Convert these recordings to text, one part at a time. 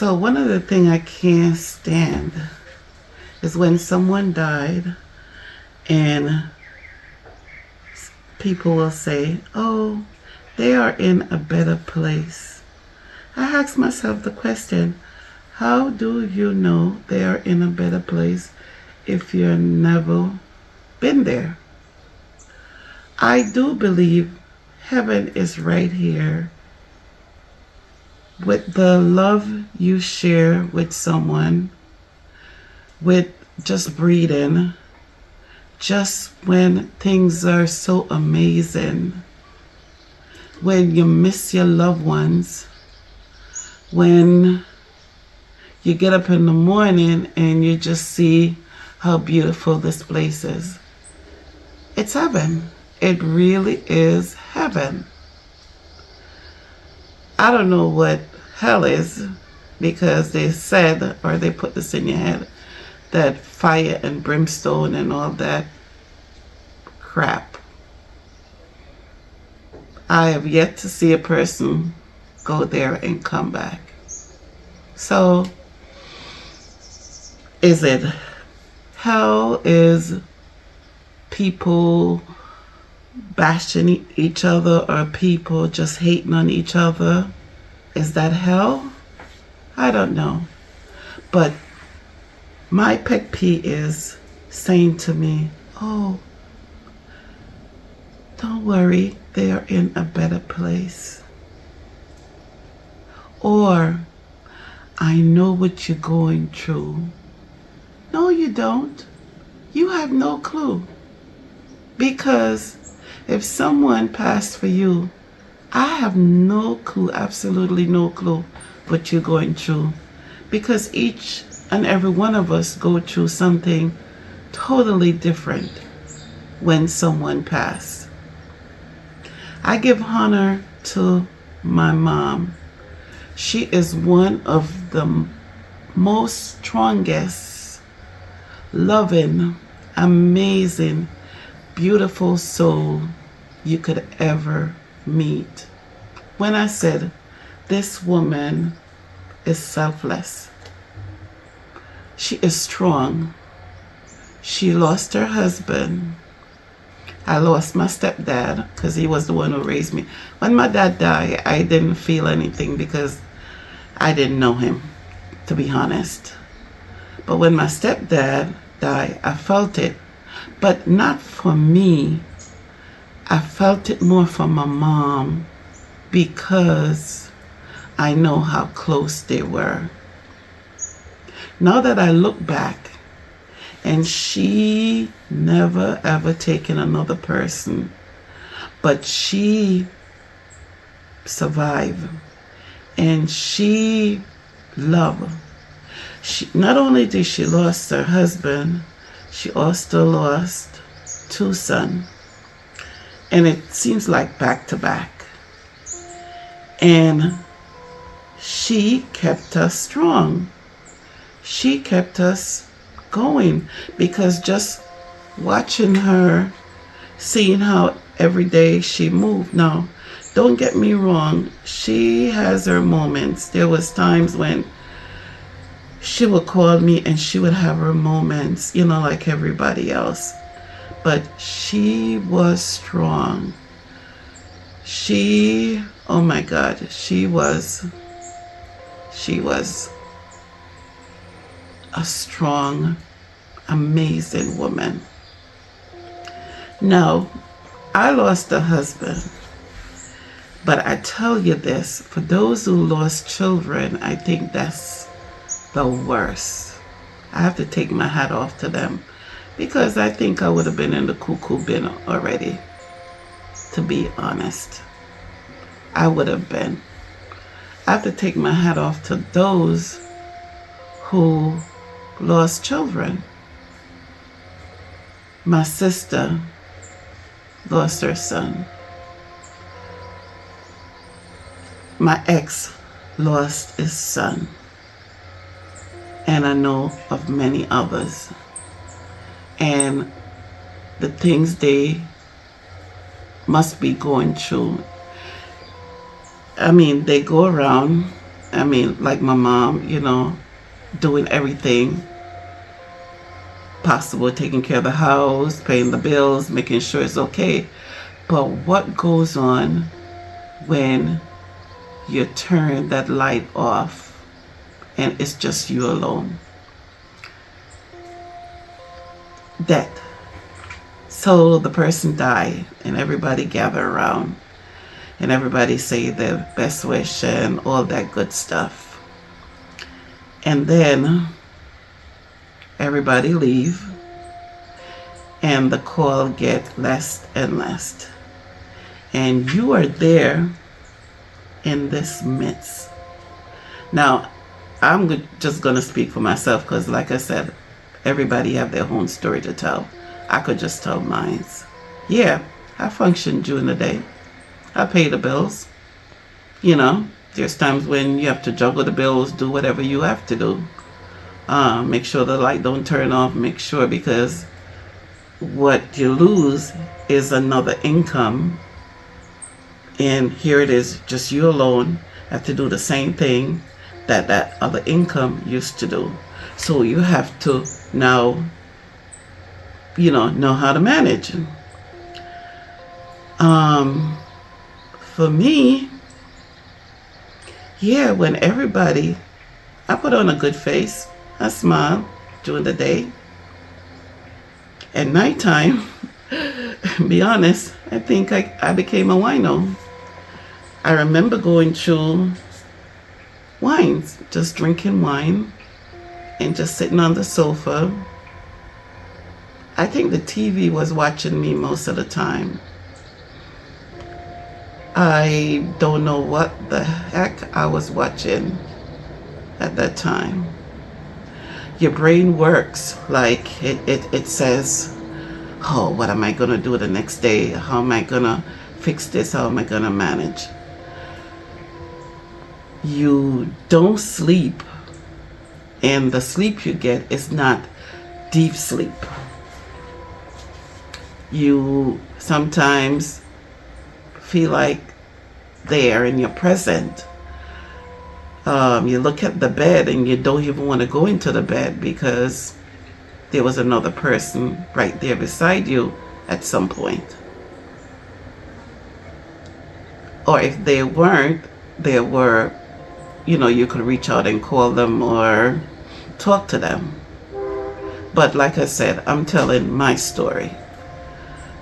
So one of the things I can't stand is when someone died and people will say, oh, they are in a better place. I ask myself the question, how do you know they are in a better place if you've never been there? I do believe heaven is right here with the love you share with someone, with just breathing, just when things are so amazing, when you miss your loved ones, when you get up in the morning and you just see how beautiful this place is. It's heaven. It really is heaven. I don't know what hell is, because they said, or they put this in your head, that fire and brimstone and all that crap. I have yet to see a person go there and come back. So, is it hell? Is people bashing each other, or people just hating on each other? Is that hell? I don't know. But my pet peeve is saying to me, oh, don't worry, they are in a better place. Or, I know what you're going through. No, you don't. You have no clue. Because if someone passed for you, I have no clue, absolutely no clue what you're going through. Because each and every one of us go through something totally different when someone passed. I give honor to my mom. She is one of the most strongest, loving, amazing, beautiful soul you could ever meet. When I said, this woman is selfless. She is strong. She lost her husband. I lost my stepdad because he was the one who raised me. When my dad died, I didn't feel anything because I didn't know him, to be honest. But when my stepdad died, I felt it. But not for me. I felt it more for my mom, because I know how close they were. Now that I look back, and she never ever taken another person, but she survived, and she loved. Not only did she lost her husband, she also lost 2 sons. And it seems like back to back. And she kept us strong. She kept us going, because just watching her, seeing how every day she moved. Now, don't get me wrong, she has her moments. There was times when she would call me and she would have her moments, like everybody else. But she was strong. Oh my God, she was a strong, amazing woman. Now, I lost a husband, but I tell you this, for those who lost children, I think that's the worst. I have to take my hat off to them, because I think I would have been in the cuckoo bin already, to be honest. I would have been. I have to take my hat off to those who lost children. My sister lost her son. My ex lost his son. And I know of many others. And the things they must be going through. I mean, they go around I mean, like my mom, doing everything possible, taking care of the house, paying the bills, making sure it's okay. But what goes on when you turn that light off and it's just you alone? Death. So the person died and everybody gather around and everybody say their best wish and all that good stuff. And then everybody leave and the call get less and less. And you are there in this midst. Now, I'm just going to speak for myself because, like I said, everybody have their own story to tell. I could just tell mine. Yeah, I function during the day. I pay the bills. There's times when you have to juggle the bills, do whatever you have to do. Make sure the light don't turn off. Make sure, because what you lose is another income. And here it is, just you alone have to do the same thing that other income used to do. So you have to now, know how to manage. For me, yeah, when I put on a good face, I smile during the day. At nighttime, be honest, I think I became a wino. I remember going through wines, just drinking wine and just sitting on the sofa. I think the TV was watching me most of the time. I don't know what the heck I was watching at that time. Your brain works like it says, oh, what am I going to do the next day? How am I going to fix this? How am I going to manage? You don't sleep, and the sleep you get is not deep sleep. You sometimes feel like there and you're present. You look at the bed and you don't even want to go into the bed because there was another person right there beside you at some point. Or if they weren't, there were, you could reach out and call them or talk to them. But like I said, I'm telling my story.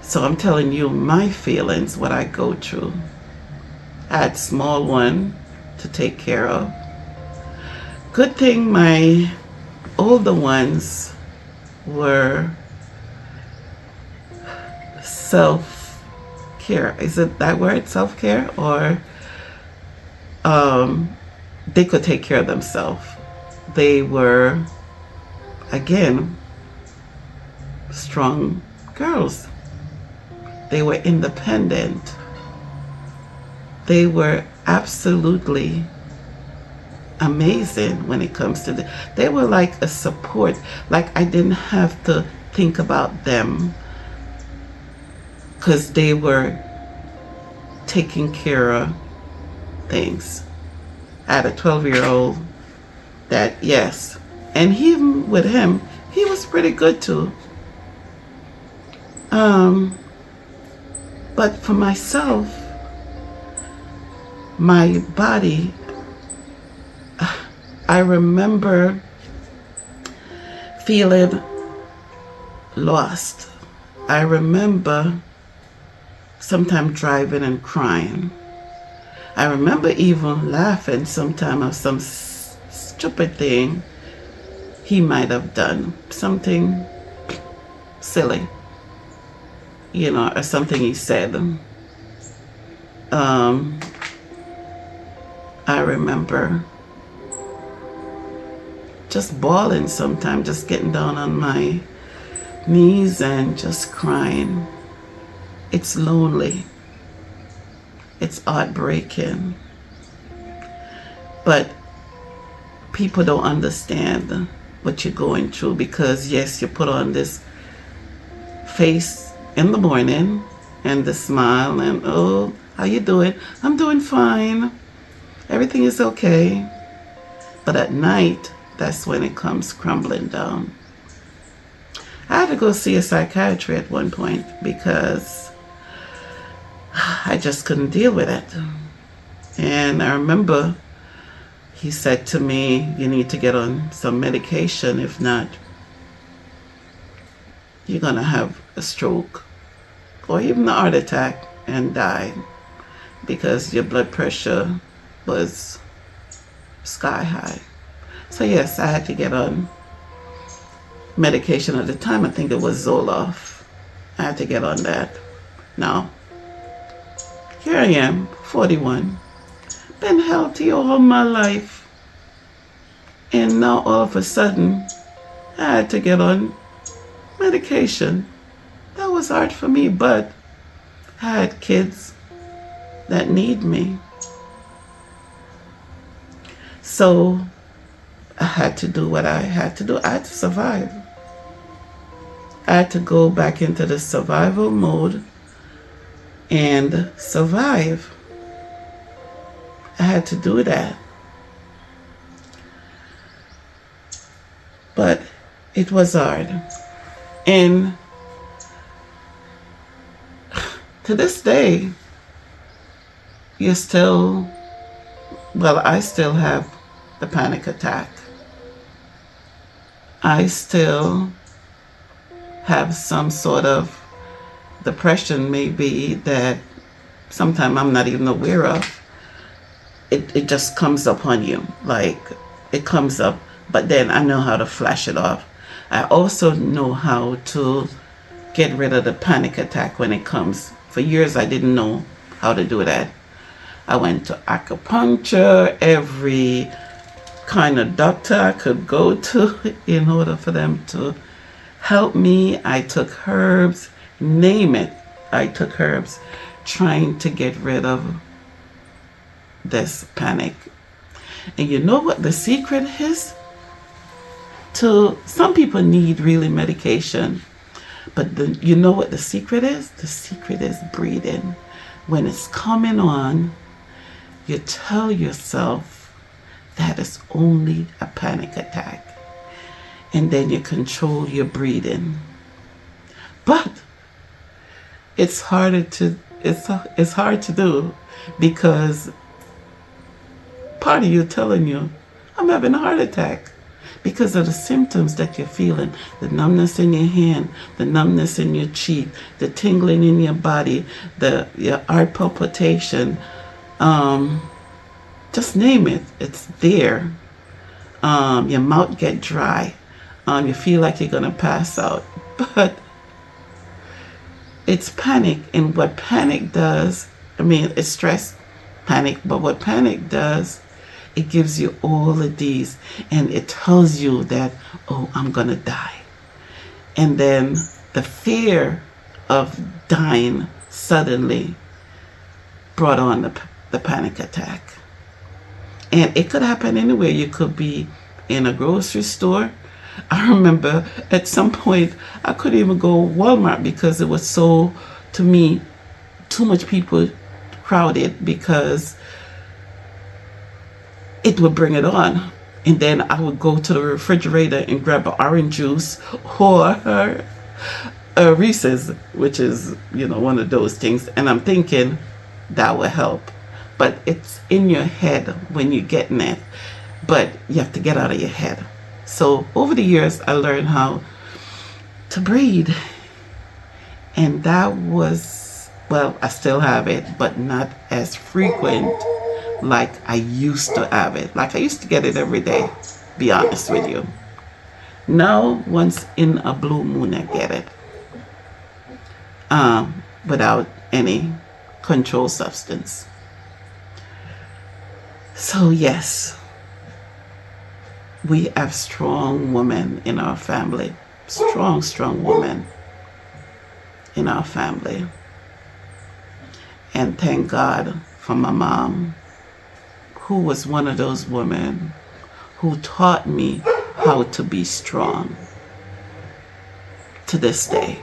So I'm telling you my feelings, what I go through. I had small one to take care of. Good thing my older ones were self-care. Is it that word, self-care? Or they could take care of themselves. They were, again, strong girls. They were independent. They were absolutely amazing when it comes to they were like a support. Like I didn't have to think about them because they were taking care of things. I had a 12-year-old that, yes, and with him, he was pretty good too. But for myself, my body, I remember feeling lost. I remember sometimes driving and crying. I remember even laughing sometime of some stupid thing he might have done. Something silly, or something he said. I remember just bawling sometimes, just getting down on my knees and just crying. It's lonely. It's heartbreaking. But people don't understand what you're going through because, yes, you put on this face in the morning and the smile and, oh, how you doing? I'm doing fine. Everything is okay. But at night, that's when it comes crumbling down. I had to go see a psychiatrist at one point because I just couldn't deal with it. And I remember he said to me, you need to get on some medication. If not, you're going to have a stroke or even a heart attack and die because your blood pressure was sky high. So yes, I had to get on medication at the time. I think it was Zoloft. I had to get on that. Now, here I am, 41. Been healthy all my life. And now all of a sudden, I had to get on medication. That was hard for me, but I had kids that need me. So I had to do what I had to do. I had to survive. I had to go back into the survival mode and survive. I had to do that. But it was hard. And to this day, I still have the panic attack. I still have some sort of depression maybe that sometimes I'm not even aware of. It just comes upon you, like it comes up, but then I know how to flash it off. I also know how to get rid of the panic attack when it comes. For years I didn't know how to do that. I went to acupuncture, every kind of doctor I could go to in order for them to help me. I took herbs, name it. I took herbs trying to get rid of this panic. And you know what the secret is? Some people need really medication, but you know what the secret is? The secret is breathing. When it's coming on, you tell yourself that it's only a panic attack. And then you control your breathing. But it's hard to do because part of you telling you, I'm having a heart attack because of the symptoms that you're feeling, the numbness in your hand, the numbness in your cheek, the tingling in your body, your heart palpitation, just name it, it's there. Your mouth get dry. You feel like you're gonna pass out. But it's panic, and what panic does, it's stress, panic, but what panic does, it gives you all of these, and it tells you that, oh, I'm gonna die. And then the fear of dying suddenly brought on the panic attack. And it could happen anywhere. You could be in a grocery store. I remember at some point I couldn't even go Walmart because it was so, to me, too much people crowded, because it would bring it on. And then I would go to the refrigerator and grab an orange juice or a Reese's, which is, one of those things. And I'm thinking that will help. But it's in your head when you're getting it. But you have to get out of your head. So over the years, I learned how to breathe. And that was, I still have it, but not as frequent like I used to have it. Like I used to get it every day, be honest with you. Now, once in a blue moon, I get it. Without any controlled substance. So yes, we have strong women in our family. Strong women in our family. And thank God for my mom, who was one of those women who taught me how to be strong to this day.